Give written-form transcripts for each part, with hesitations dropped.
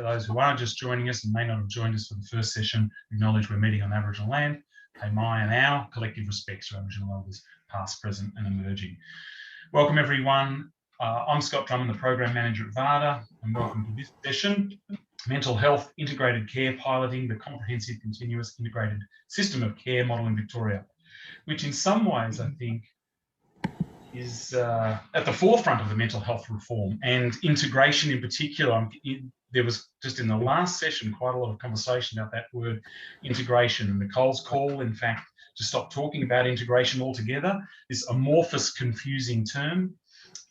For those who are just joining us and may not have joined us for the first session, acknowledge we're meeting on Aboriginal land, pay my and our collective respects to Aboriginal elders, past, present and emerging. Welcome everyone. I'm Scott Drummond, the Program Manager at VADA, and welcome to this session, Mental Health Integrated Care Piloting the Comprehensive Continuous Integrated System of Care Model in Victoria, which in some ways I think is at the forefront of the mental health reform and integration in particular. There was just in the last session quite a lot of conversation about that word integration, and Nicole's call, in fact, to stop talking about integration altogether, this amorphous, confusing term,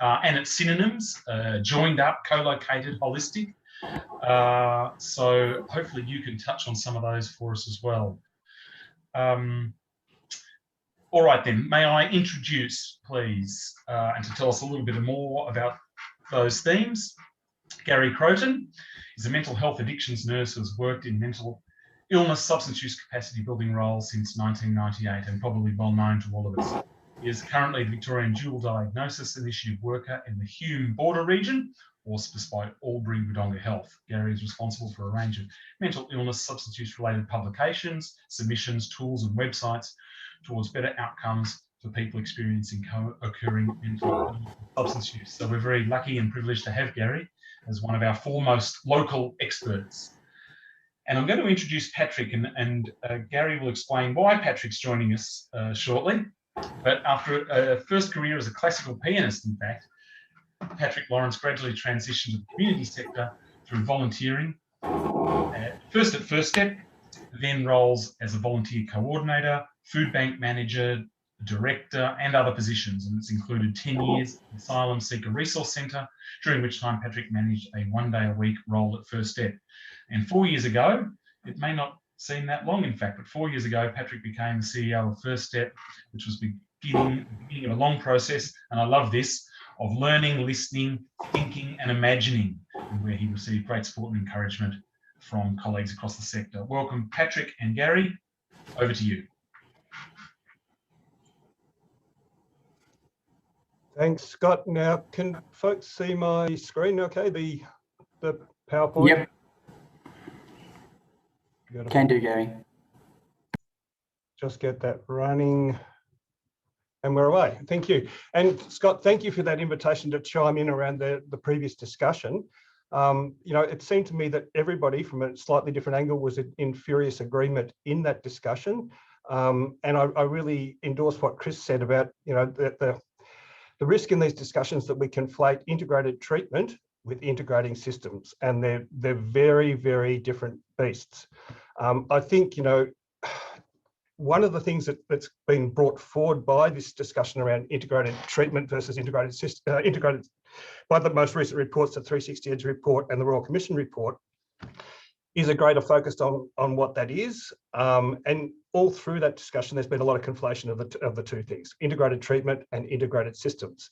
and its synonyms, joined up, co-located, holistic. So hopefully you can touch on some of those for us as well. All right then, may I introduce, please, and to tell us a little bit more about those themes, Gary Croton is a mental health addictions nurse who has worked in mental illness, substance use capacity building roles since 1998 and probably well known to all of us. He is currently the Victorian Dual Diagnosis Initiative worker in the Hume Border region, auspiced by Albury, Wodonga Health. Gary is responsible for a range of mental illness, substance use related publications, submissions, tools and websites towards better outcomes for people experiencing co-occurring mental substance use. So we're very lucky and privileged to have Gary as one of our foremost local experts. And I'm going to introduce Patrick, and Gary will explain why Patrick's joining us shortly. But after a first career as a classical pianist, in fact, Patrick Lawrence gradually transitioned to the community sector through volunteering, first at First Step, then roles as a volunteer coordinator, food bank manager, director, and other positions. And it's included 10 years at the Asylum Seeker Resource Centre, during which time Patrick managed a one-day-a-week role at First Step. And 4 years ago, it may not seem that long, in fact, but 4 years ago, Patrick became the CEO of First Step, which was the beginning of a long process, and I love this, of learning, listening, thinking, and imagining, and where he received great support and encouragement from colleagues across the sector. Welcome, Patrick and Gary. Over to you. Thanks, Scott. Now, can folks see my screen okay, the PowerPoint? Yep. Beautiful. Can do, Gary. Just get that running. And we're away. Thank you. And Scott, thank you for that invitation to chime in around the previous discussion. You know, it seemed to me that everybody from a slightly different angle was in furious agreement in that discussion. And I really endorse what Chris said about, you know, the risk in these discussions that we conflate integrated treatment with integrating systems, and they're very, very different beasts. I think, you know, one of the things that's been brought forward by this discussion around integrated treatment versus integrated by the most recent reports, the 360 EDGE report and the Royal Commission report, is a greater focus on what that is. And all through that discussion, there's been a lot of conflation of the two things, integrated treatment and integrated systems.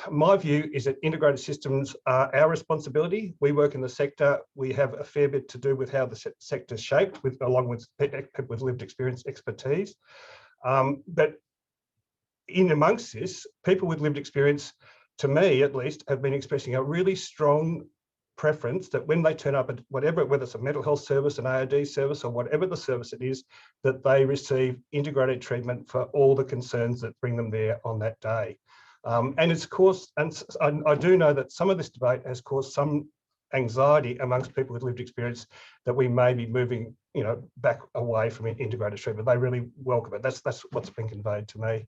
My view is that integrated systems are our responsibility. We work in the sector. We have a fair bit to do with how the sector is shaped, along with people with lived experience expertise. But in amongst this, people with lived experience, to me at least, have been expressing a really strong preference that when they turn up at whatever, whether it's a mental health service, an AOD service, or whatever the service it is, that they receive integrated treatment for all the concerns that bring them there on that day. And it's caused, and I do know that some of this debate has caused some anxiety amongst people with lived experience that we may be moving, you know, back away from integrated treatment. They really welcome it. That's what's been conveyed to me.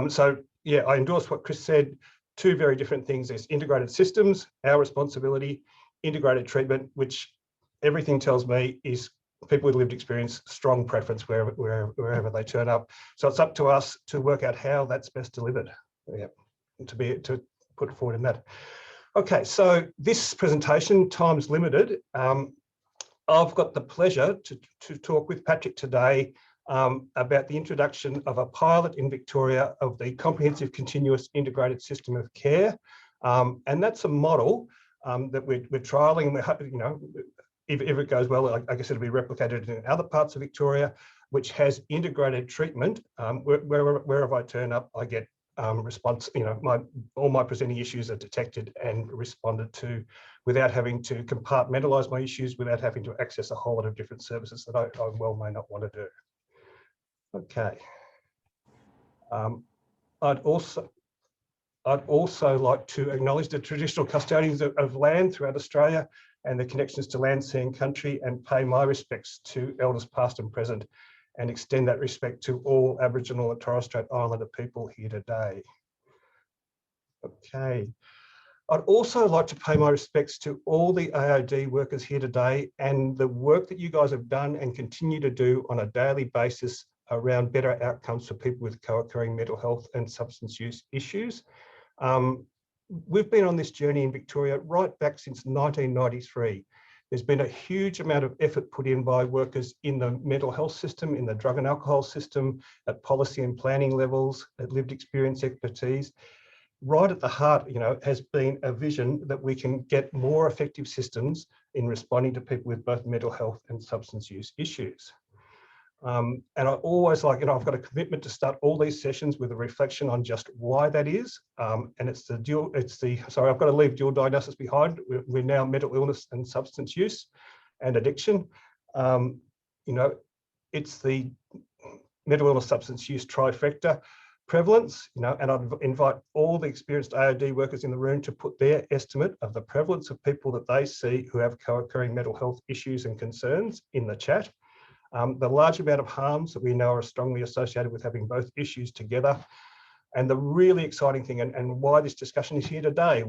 So yeah, I endorse what Chris said. Two very different things. There's integrated systems, our responsibility, integrated treatment, which everything tells me is people with lived experience, strong preference wherever they turn up. So it's up to us to work out how that's best delivered. Yeah, to put forward in that. Okay, so this presentation, time's limited. I've got the pleasure to talk with Patrick today about the introduction of a pilot in Victoria of the Comprehensive Continuous Integrated System of Care. And that's a model that we're trialling, and we hope, you know, if it goes well, I guess it'll be replicated in other parts of Victoria, which has integrated treatment. Wherever I turn up, I get response, all my presenting issues are detected and responded to without having to compartmentalise my issues, without having to access a whole lot of different services that I well may not want to do. Okay. I'd also like to acknowledge the traditional custodians of land throughout Australia and the connections to land, sea and country, and pay my respects to elders past and present, and extend that respect to all Aboriginal and Torres Strait Islander people here today. Okay. I'd also like to pay my respects to all the AOD workers here today and the work that you guys have done and continue to do on a daily basis around better outcomes for people with co-occurring mental health and substance use issues. We've been on this journey in Victoria right back since 1993. There's been a huge amount of effort put in by workers in the mental health system, in the drug and alcohol system, at policy and planning levels, at lived experience expertise. Right at the heart, has been a vision that we can get more effective systems in responding to people with both mental health and substance use issues. And I always like, I've got a commitment to start all these sessions with a reflection on just why that is. And sorry, I've got to leave dual diagnosis behind. We're now mental illness and substance use and addiction. It's the mental illness substance use trifecta prevalence, and I'd invite all the experienced AOD workers in the room to put their estimate of the prevalence of people that they see who have co-occurring mental health issues and concerns in the chat. The large amount of harms that we know are strongly associated with having both issues together. And the really exciting thing, and why this discussion is here today,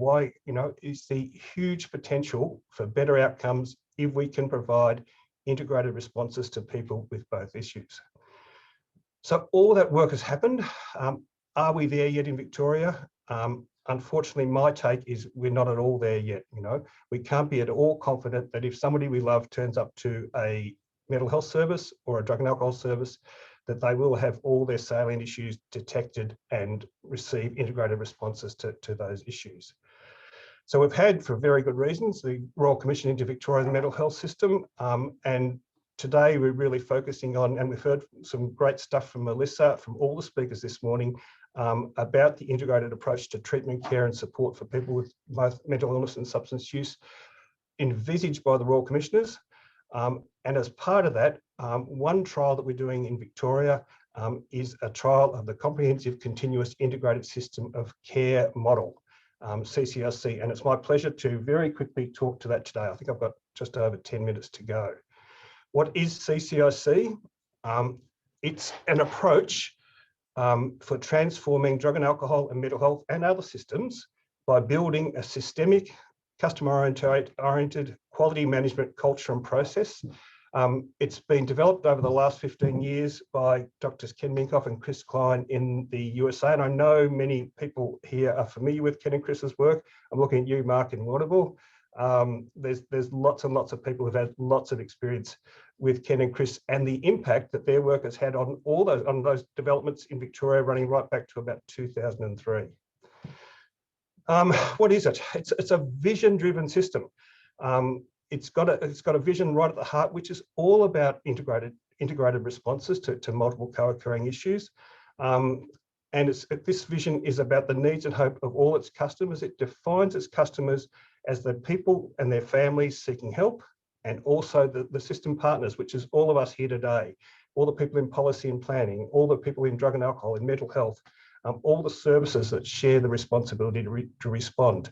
is the huge potential for better outcomes if we can provide integrated responses to people with both issues. So all that work has happened. Are we there yet in Victoria? Unfortunately, my take is we're not at all there yet. We can't be at all confident that if somebody we love turns up to a mental health service or a drug and alcohol service, that they will have all their salient issues detected and receive integrated responses to those issues. So we've had, for very good reasons, the Royal Commission into Victoria's mental health system, and today we're really focusing on, and we've heard some great stuff from Melissa, from all the speakers this morning, about the integrated approach to treatment, care and support for people with both mental illness and substance use envisaged by the Royal Commissioners. And as part of that, one trial that we're doing in Victoria is a trial of the Comprehensive Continuous Integrated System of Care model, CCISC, and it's my pleasure to very quickly talk to that today. I think I've got just over 10 minutes to go. What is CCISC? It's an approach for transforming drug and alcohol and mental health and other systems by building a systemic, customer-oriented quality management culture and process. It's been developed over the last 15 years by Drs. Ken Minkoff and Chris Klein in the USA, and I know many people here are familiar with Ken and Chris's work. I'm looking at you, Mark, in Wodonga. There's lots and lots of people who've had lots of experience with Ken and Chris and the impact that their work has had on all those developments in Victoria, running right back to about 2003. What is it? It's a vision-driven system. It's got a vision right at the heart, which is all about integrated responses to multiple co-occurring issues. And this vision is about the needs and hope of all its customers. It defines its customers as the people and their families seeking help, and also the system partners, which is all of us here today, all the people in policy and planning, all the people in drug and alcohol, in mental health, all the services that share the responsibility to respond.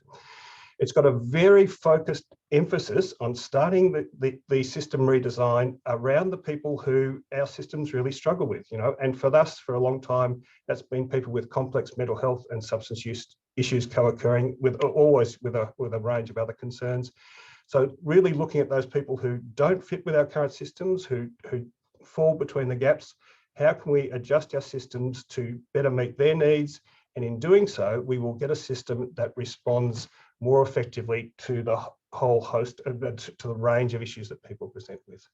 It's got a very focused emphasis on starting the system redesign around the people who our systems really struggle with, and for us, for a long time, that's been people with complex mental health and substance use issues co-occurring always with a range of other concerns. So really looking at those people who don't fit with our current systems, who fall between the gaps, how can we adjust our systems to better meet their needs? And in doing so, we will get a system that responds more effectively to the whole host, to the range of issues that people present with.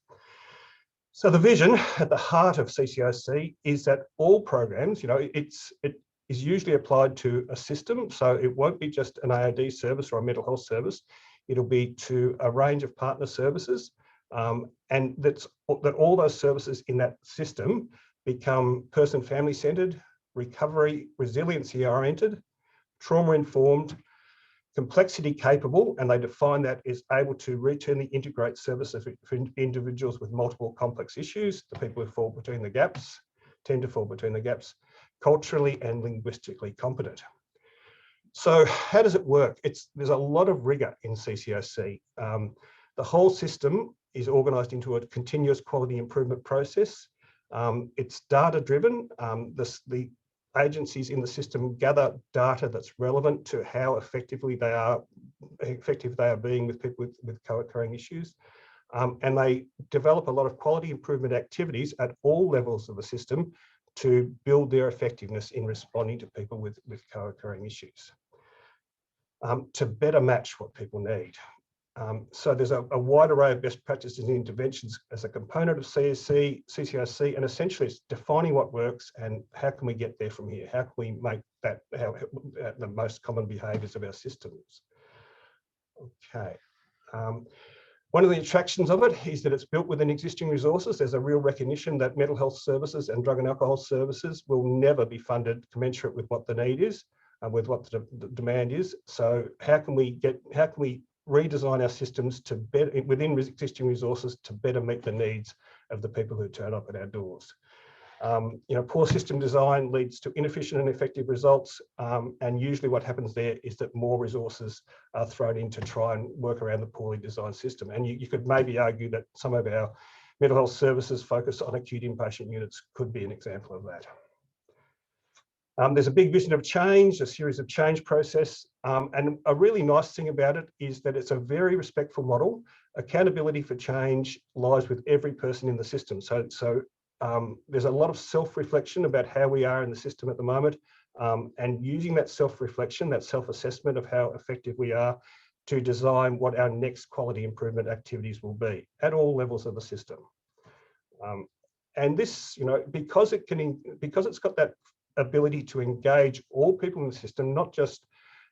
So the vision at the heart of CCISC is that all programs, it is usually applied to a system. So it won't be just an AOD service or a mental health service. It'll be to a range of partner services, and that all those services in that system become person family centered, recovery resiliency oriented, trauma informed, complexity capable, and they define that as able to routinely integrate services for individuals with multiple complex issues, the people who fall between the gaps, tend to fall between the gaps, culturally and linguistically competent. So how does it work? There's a lot of rigor in CCISC. The whole system is organised into a continuous quality improvement process. It's data driven. The agencies in the system gather data that's relevant to how effective they are being with people with co-occurring issues. And they develop a lot of quality improvement activities at all levels of the system to build their effectiveness in responding to people with co-occurring issues, to better match what people need. So there's a wide array of best practices and interventions as a component of CCISC, and essentially it's defining what works and how can we get there from here? How can we make that the most common behaviours of our systems? Okay. One of the attractions of it is that it's built within existing resources. There's a real recognition that mental health services and drug and alcohol services will never be funded commensurate with what the need is, with what the demand is. So how can we redesign our systems to better, within existing resources, to better meet the needs of the people who turn up at our doors? Poor system design leads to inefficient and effective results, and usually what happens there is that more resources are thrown in to try and work around the poorly designed system. And you could maybe argue that some of our mental health services focus on acute inpatient units could be an example of that. There's a big vision of change, a series of change process, and a really nice thing about it is that it's a very respectful model. Accountability for change lies with every person in the system. So there's a lot of self-reflection about how we are in the system at the moment, and using that self-reflection, that self-assessment of how effective we are to design what our next quality improvement activities will be at all levels of the system. And this, because it's got that ability to engage all people in the system, not just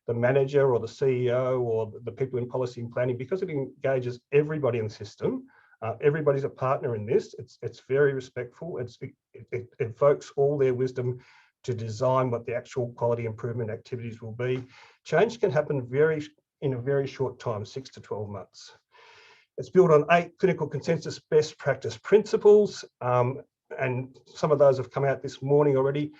the manager or the CEO or the people in policy and planning, because it engages everybody in the system. Everybody's a partner in this. It's very respectful. It evokes all their wisdom to design what the actual quality improvement activities will be. Change can happen in a very short time, 6 to 12 months. It's built on 8 clinical consensus best practice principles, and some of those have come out this morning already.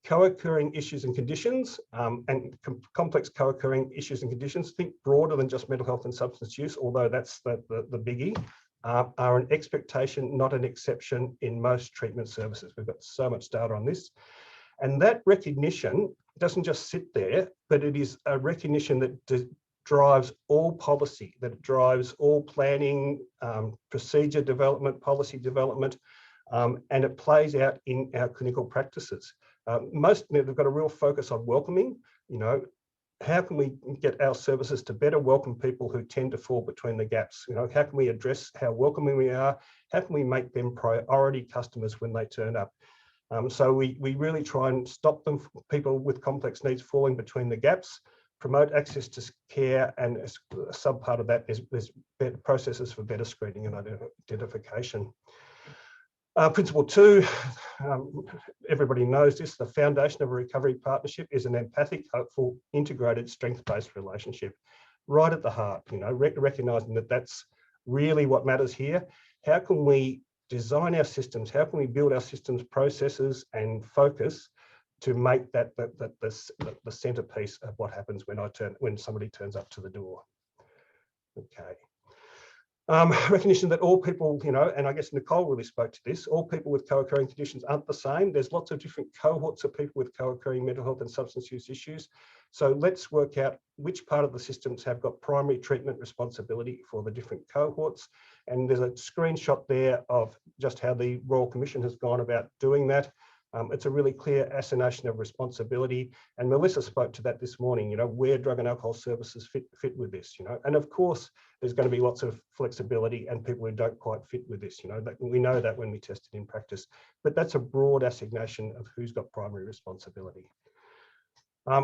Co-occurring issues and conditions, and complex co-occurring issues and conditions, think broader than just mental health and substance use, although that's the biggie, are an expectation, not an exception in most treatment services. We've got so much data on this. And that recognition doesn't just sit there, but it is a recognition that drives all policy, that drives all planning, procedure development, policy development, and it plays out in our clinical practices. They've got a real focus on welcoming. How can we get our services to better welcome people who tend to fall between the gaps? How can we address how welcoming we are? How can we make them priority customers when they turn up? So we really try and stop people with complex needs falling between the gaps, promote access to care, and a sub part of that is better processes for better screening and identification. Principle 2, everybody knows this, the foundation of a recovery partnership is an empathic, hopeful, integrated, strength-based relationship. Right at the heart, recognising that that's really what matters here. How can we design our systems? How can we build our systems, processes and focus to make that the centerpiece of what happens when somebody turns up to the door? Okay. Recognition that all people, and I guess Nicole really spoke to this, all people with co-occurring conditions aren't the same. There's lots of different cohorts of people with co-occurring mental health and substance use issues. So let's work out which part of the systems have got primary treatment responsibility for the different cohorts. And there's a screenshot there of just how the Royal Commission has gone about doing that. It's a really clear assignation of responsibility, and Melissa spoke to that this morning, where drug and alcohol services fit with this, and of course there's going to be lots of flexibility and people who don't quite fit with this, we know that when we test it in practice, but that's a broad assignation of who's got primary responsibility.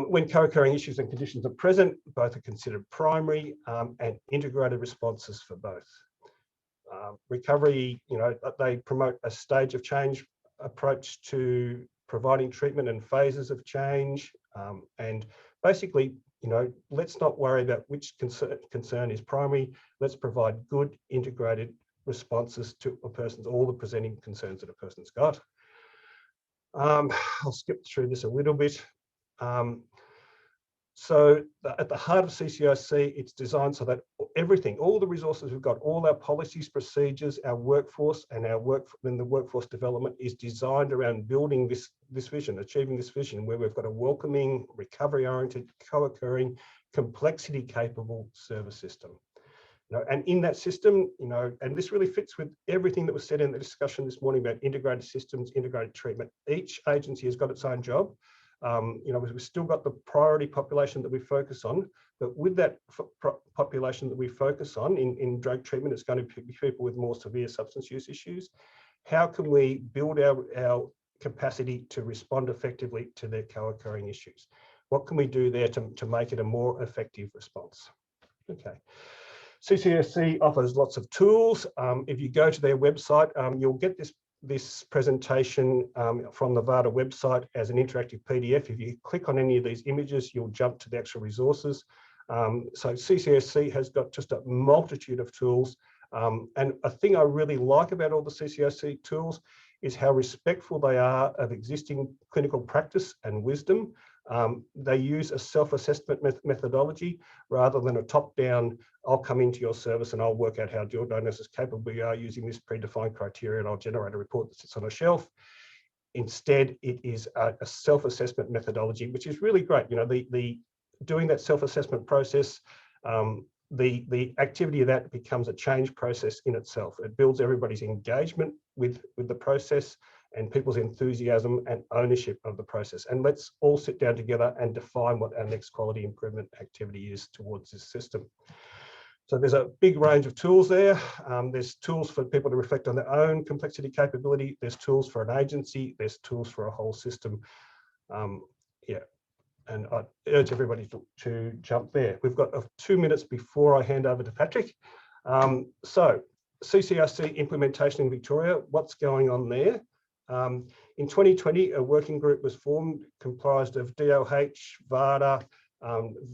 When co-occurring issues and conditions are present, both are considered primary and integrated responses for both. Recovery, they promote a stage of change approach to providing treatment and phases of change, and basically, let's not worry about which concern is primary. Let's provide good integrated responses to all the presenting concerns that a person's got. I'll skip through this a little bit. So at the heart of CCISC, it's designed so that everything, all the resources we've got, all our policies, procedures, our workforce, and the workforce development is designed around building this vision, achieving this vision, where we've got a welcoming, recovery-oriented, co-occurring, complexity-capable service system. And in that system, and this really fits with everything that was said in the discussion this morning about integrated systems, integrated treatment. Each agency has got its own job. We've still got the priority population that we focus on, but with that population that we focus on in drug treatment, it's going to be people with more severe substance use issues. How can we build our capacity to respond effectively to their co-occurring issues? What can we do there to make it a more effective response? Okay. CCISC offers lots of tools. If you go to their website, you'll get this presentation from the VADA website as an interactive PDF. If you click on any of these images, you'll jump to the actual resources. So CCISC has got just a multitude of tools. And a thing I really like about all the CCISC tools is how respectful they are of existing clinical practice and wisdom. They use a self-assessment methodology rather than a top-down, I'll come into your service and I'll work out how your diagnosis capable you are using this predefined criteria and I'll generate a report that sits on a shelf. Instead, it is a self-assessment methodology, which is really great. Doing that self-assessment process, the activity of that becomes a change process in itself. It builds everybody's engagement with the process and people's enthusiasm and ownership of the process. And let's all sit down together and define what our next quality improvement activity is towards this system. So there's a big range of tools there. There's tools for people to reflect on their own complexity capability. There's tools for an agency. There's tools for a whole system. And I urge everybody to jump there. We've got 2 minutes before I hand over to Patrick. So CCISC implementation in Victoria, what's going on there? In 2020, a working group was formed, comprised of DOH, VADA,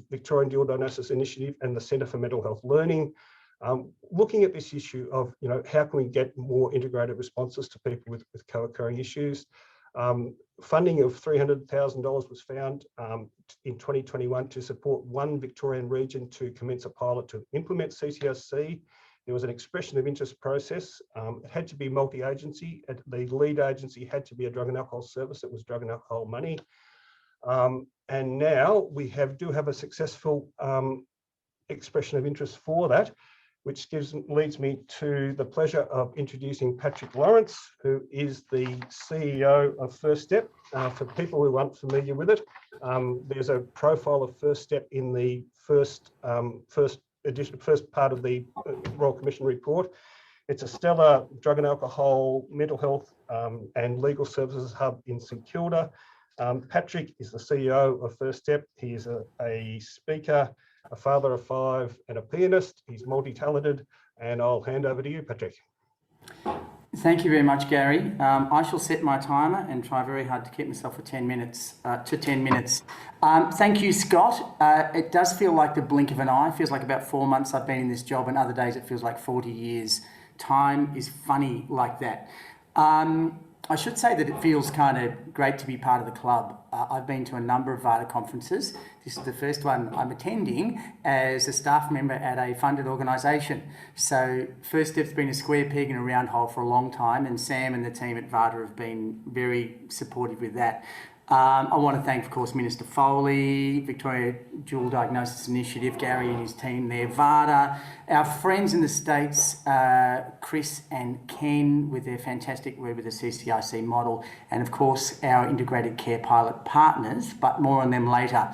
Victorian Dual Diagnosis Initiative, and the Centre for Mental Health Learning, looking at this issue of, how can we get more integrated responses to people with co-occurring issues. Funding of $300,000 was found in 2021 to support one Victorian region to commence a pilot to implement CCISC. There was an expression of interest process. It had to be multi-agency. The lead agency had to be a drug and alcohol service. It was drug and alcohol money. And now we do have a successful expression of interest for that, which leads me to the pleasure of introducing Patrick Lawrence, who is the CEO of First Step. For people who aren't familiar with it, there's a profile of First Step in the first part of the Royal Commission report. It's a stellar drug and alcohol, mental health and legal services hub in St Kilda. Patrick is the CEO of First Step. He is a speaker, a father of 5 and a pianist. He's multi-talented, and I'll hand over to you, Patrick. Thank you very much, Gary. I shall set my timer and try very hard to keep myself to 10 minutes. Thank you, Scott. It does feel like the blink of an eye. It feels like about 4 months I've been in this job, and other days it feels like 40 years. Time is funny like that. I should say that it feels kind of great to be part of the club. I've been to a number of VADA conferences. This is the first one I'm attending as a staff member at a funded organisation. So First Step's been a square peg in a round hole for a long time, and Sam and the team at VADA have been very supportive with that. I want to thank, of course, Minister Foley, Victoria Dual Diagnosis Initiative, Gary and his team there, VADA, our friends in the States, Chris and Ken with their fantastic work with the CCISC model, and of course our integrated care pilot partners, but more on them later.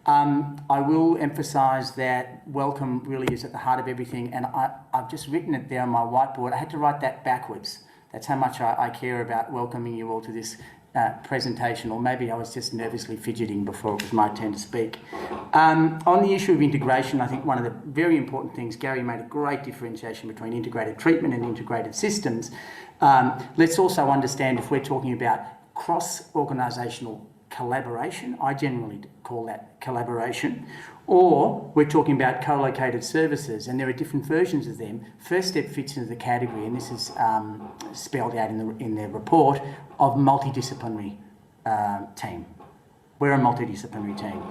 I will emphasise that welcome really is at the heart of everything, and I've just written it there on my whiteboard. I had to write that backwards. That's how much I care about welcoming you all to this presentation, or maybe I was just nervously fidgeting before it was my turn to speak. On the issue of integration, I think one of the very important things, Gary made a great differentiation between integrated treatment and integrated systems. Let's also understand, if we're talking about cross-organisational collaboration. I generally call that collaboration. Or we're talking about co-located services, and there are different versions of them. First Step fits into the category, and this is spelled out in the report, of multidisciplinary team. We're a multidisciplinary team,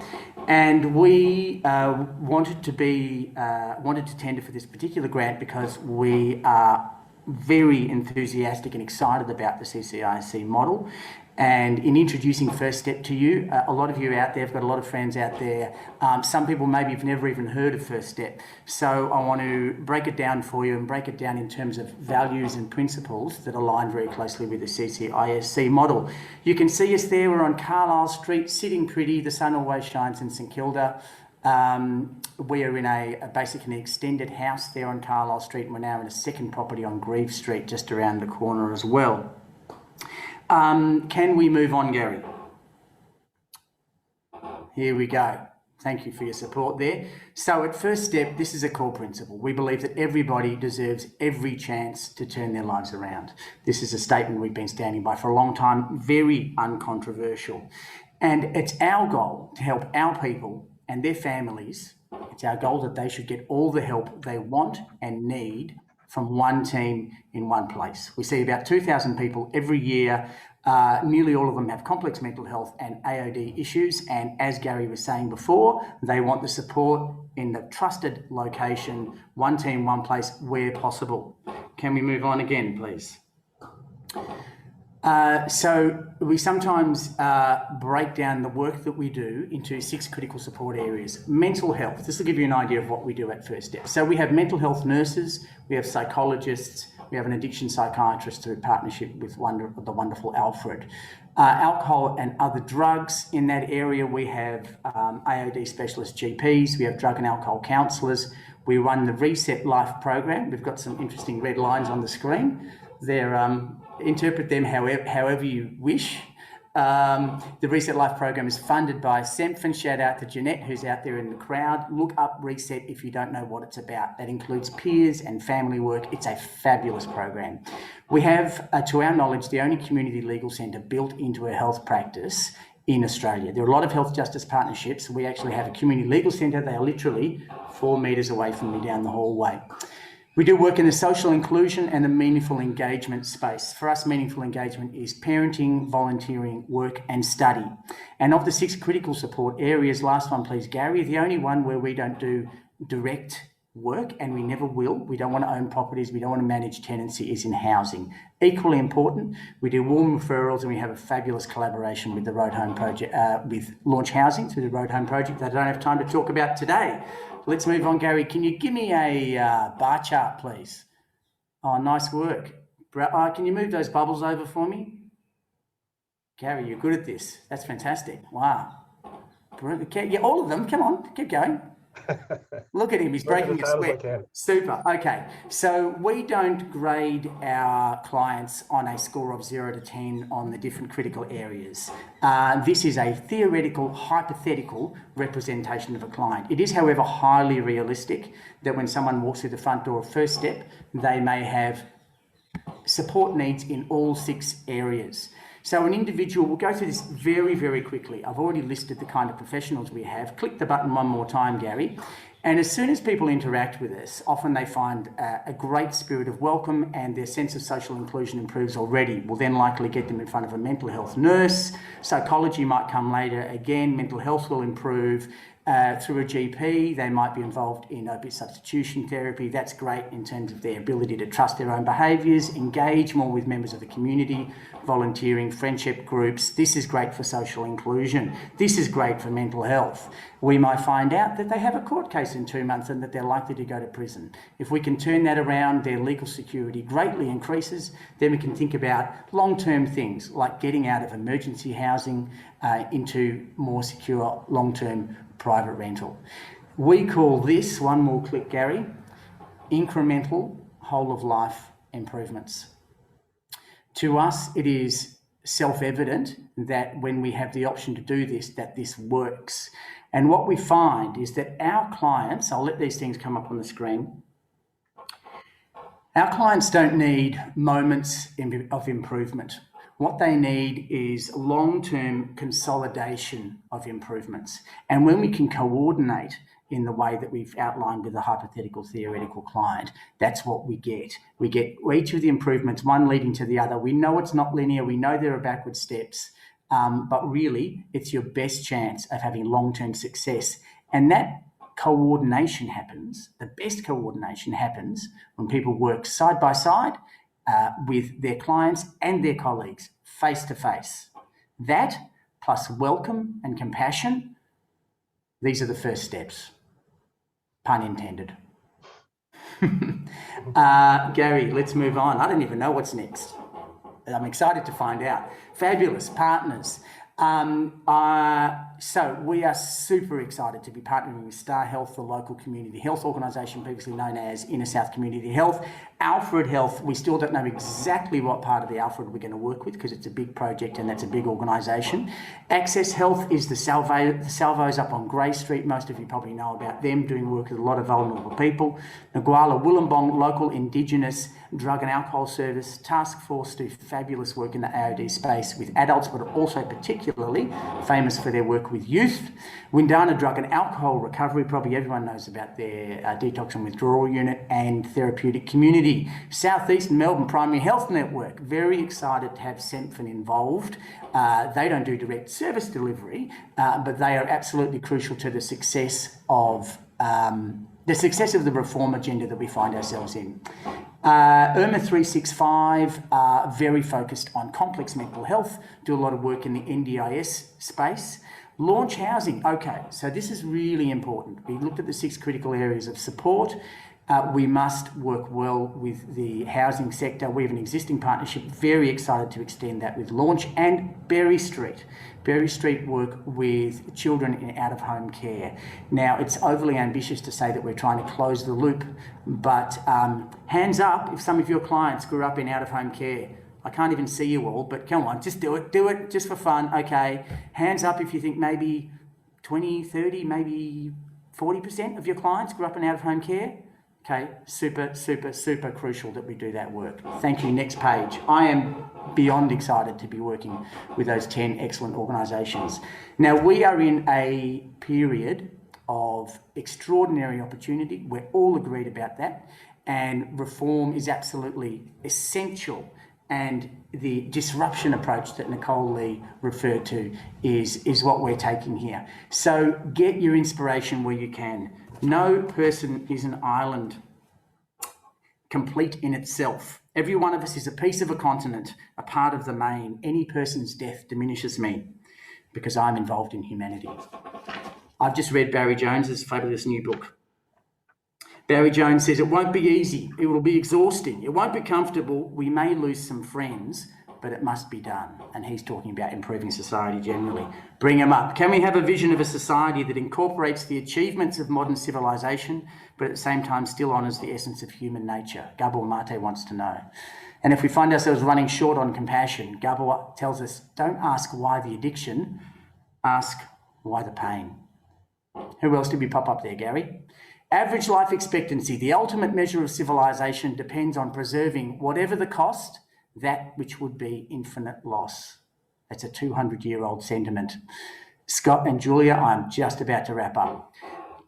and we wanted to tender for this particular grant because we are very enthusiastic and excited about the CCISC model. And in introducing First Step to you, a lot of you out there have got a lot of friends out there. Some people maybe have never even heard of First Step. So I want to break it down for you and break it down in terms of values and principles that align very closely with the CCISC model. You can see us there. We're on Carlisle Street, sitting pretty. The sun always shines in St Kilda. We are in basically an extended house there on Carlisle Street, and we're now in a second property on Grieve Street, just around the corner as well. Can we move on, Gary? Here we go. Thank you for your support there. So at First Step, this is a core principle. We believe that everybody deserves every chance to turn their lives around. This is a statement we've been standing by for a long time, very uncontroversial. And it's our goal to help our people and their families. It's our goal that they should get all the help they want and need from one team in one place. We see about 2,000 people every year. Nearly all of them have complex mental health and AOD issues. And as Gary was saying before, they want the support in the trusted location, one team, one place, where possible. Can we move on again, please? So we sometimes break down the work that we do into 6 critical support areas. Mental health, this will give you an idea of what we do at First Step. So we have mental health nurses, we have psychologists, we have an addiction psychiatrist through partnership with the wonderful Alfred. Alcohol and other drugs, in that area we have AOD specialist GPs, we have drug and alcohol counsellors, we run the Reset Life program. We've got some interesting red lines on the screen. They're interpret them however you wish. The Reset Life program is funded by SEMF, and shout out to Jeanette, who's out there in the crowd. Look up Reset if you don't know what it's about. That includes peers and family work. It's a fabulous program. We have, to our knowledge, the only community legal centre built into a health practice in Australia. There are a lot of health justice partnerships. We actually have a community legal centre. They are literally 4 metres away from me down the hallway. We do work in the social inclusion and the meaningful engagement space. For us, meaningful engagement is parenting, volunteering, work and study. And of the 6 critical support areas, last one please, Gary, the only one where we don't do direct work, and we never will, we don't want to own properties, we don't want to manage tenancy, is in housing. Equally important, we do warm referrals, and we have a fabulous collaboration with the Road Home Project, with Launch Housing through the Road Home Project that I don't have time to talk about today. Let's move on, Gary. Can you give me a bar chart, please? Oh, nice work. Can you move those bubbles over for me? Gary, you're good at this. That's fantastic. Wow. Yeah, all of them. Come on, keep going. Look at him, he's breaking a sweat. Super. Okay, so we don't grade our clients on a score of 0 to 10 on the different critical areas. This is a theoretical, hypothetical representation of a client. It is, however, highly realistic that when someone walks through the front door of First Step, they may have support needs in all 6 areas. So an individual, we'll go through this very, very quickly. I've already listed the kind of professionals we have. Click the button one more time, Gary. And as soon as people interact with us, often they find a great spirit of welcome, and their sense of social inclusion improves already. We'll then likely get them in front of a mental health nurse. Psychology might come later. Again, mental health will improve. Through a GP, they might be involved in opiate substitution therapy. That's great in terms of their ability to trust their own behaviours, engage more with members of the community, volunteering, friendship groups. This is great for social inclusion. This is great for mental health. We might find out that they have a court case in 2 months and that they're likely to go to prison. If we can turn that around, their legal security greatly increases. Then we can think about long-term things like getting out of emergency housing into more secure long-term private rental. We call this, one more click, Gary, incremental whole-of-life improvements. To us, it is self-evident that when we have the option to do this, that this works. And what we find is that our clients, I'll let these things come up on the screen, our clients don't need moments of improvement. What they need is long-term consolidation of improvements. And when we can coordinate in the way that we've outlined with a hypothetical theoretical client, that's what we get. We get each of the improvements, one leading to the other. We know it's not linear. We know there are backward steps, but really it's your best chance of having long-term success. And that coordination happens, the best coordination happens when people work side by side with their clients and their colleagues face to face. That plus welcome and compassion, these are the first steps. Pun intended. Gary, let's move on. I don't even know what's next. I'm excited to find out. Fabulous partners. So we are super excited to be partnering with Star Health, the local community health organisation previously known as Inner South Community Health. Alfred Health, we still don't know exactly what part of the Alfred we're going to work with because it's a big project and that's a big organisation. Access Health is the Salvos up on Grey Street. Most of you probably know about them, doing work with a lot of vulnerable people. Nguala Wollongong, local Indigenous drug and alcohol service. Task Force do fabulous work in the AOD space with adults, but also particularly famous for their work with youth. Windana Drug and Alcohol Recovery, probably everyone knows about their detox and withdrawal unit and therapeutic community. Southeast Melbourne Primary Health Network, very excited to have Sempfin involved. They don't do direct service delivery, but they are absolutely crucial to the success of the reform agenda that we find ourselves in. Irma 365 are very focused on complex mental health, do a lot of work in the NDIS space. Launch Housing, okay, so this is really important. We looked at the 6 critical areas of support. We must work well with the housing sector. We have an existing partnership, very excited to extend that with Launch and Berry Street. Berry Street work with children in out-of-home care. Now, it's overly ambitious to say that we're trying to close the loop, but hands up if some of your clients grew up in out-of-home care. I can't even see you all, but come on, just do it just for fun, okay. Hands up if you think maybe 20, 30, maybe 40% of your clients grew up in out-of-home care. Okay, super, super, super crucial that we do that work. Thank you. Next page. I am beyond excited to be working with those 10 excellent organisations. Now, we are in a period of extraordinary opportunity. We're all agreed about that. And reform is absolutely essential. And the disruption approach that Nicole Lee referred to is what we're taking here. So get your inspiration where you can. No person is an island complete in itself. Every one of us is a piece of a continent, a part of the main. Any person's death diminishes me because I'm involved in humanity. I've just read Barry Jones's fabulous new book. Barry Jones says, it won't be easy. It will be exhausting. It won't be comfortable. We may lose some friends, but it must be done. And he's talking about improving society generally. Bring him up. Can we have a vision of a society that incorporates the achievements of modern civilization, but at the same time still honours the essence of human nature? Gabor Mate wants to know. And if we find ourselves running short on compassion, Gabor tells us, don't ask why the addiction, ask why the pain. Who else did we pop up there, Gary? Average life expectancy, the ultimate measure of civilization, depends on preserving, whatever the cost, that which would be infinite loss. That's a 200-year-old sentiment. Scott and Julia, I'm just about to wrap up.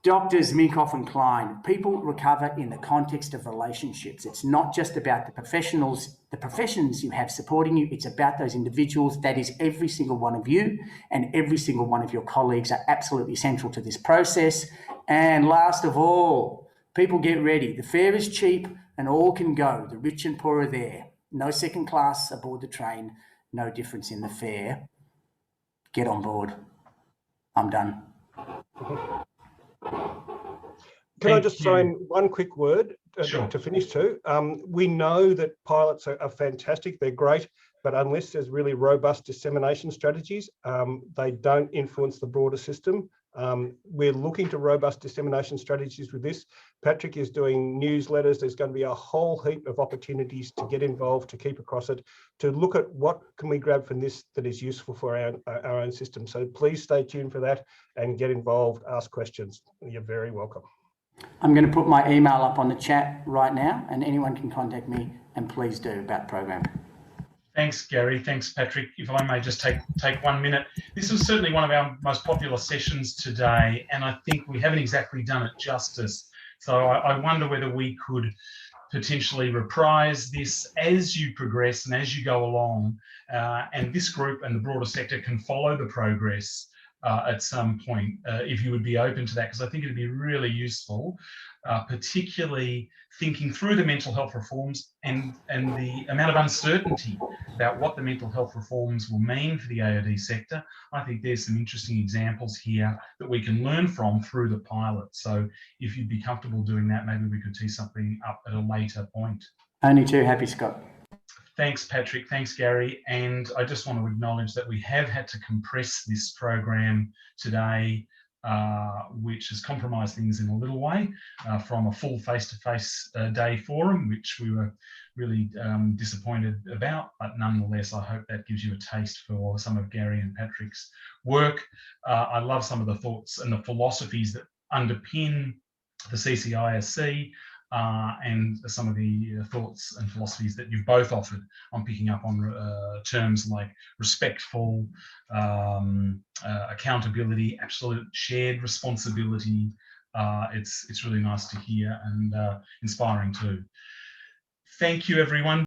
Doctors Minkoff and Klein, people recover in the context of relationships. It's not just about the professions you have supporting you, it's about those individuals. That is every single one of you, and every single one of your colleagues are absolutely central to this process. And last of all, people get ready. The fare is cheap and all can go. The rich and poor are there. No second class aboard the train, no difference in the fare. Get on board. I'm done. Can I just throw in one quick word Sure. to finish too? We know that pilots are fantastic, they're great, but unless there's really robust dissemination strategies, they don't influence the broader system. We're looking to robust dissemination strategies with this. Patrick is doing newsletters. There's going to be a whole heap of opportunities to get involved, to keep across it, to look at what can we grab from this that is useful for our own system. So please stay tuned for that and get involved, ask questions. You're very welcome. I'm going to put my email up on the chat right now, and anyone can contact me, and please do, about the program. Thanks, Gary. Thanks, Patrick. If I may just take 1 minute. This was certainly one of our most popular sessions today, and I think we haven't exactly done it justice. So I wonder whether we could potentially reprise this as you progress and as you go along, and this group and the broader sector can follow the progress at some point, if you would be open to that, because I think it'd be really useful, particularly thinking through the mental health reforms and the amount of uncertainty about what the mental health reforms will mean for the AOD sector. I think there's some interesting examples here that we can learn from through the pilot. So if you'd be comfortable doing that, maybe we could tee something up at a later point. Only too happy, Scott. Thanks, Patrick. Thanks, Gary. And I just want to acknowledge that we have had to compress this program today, which has compromised things in a little way from a full face-to-face day forum, which we were really disappointed about. But nonetheless, I hope that gives you a taste for some of Gary and Patrick's work. I love some of the thoughts and the philosophies that underpin the CCISC. And some of the thoughts and philosophies that you've both offered. I'm picking up on terms like respectful, accountability, absolute shared responsibility. It's really nice to hear and inspiring too. Thank you, everyone.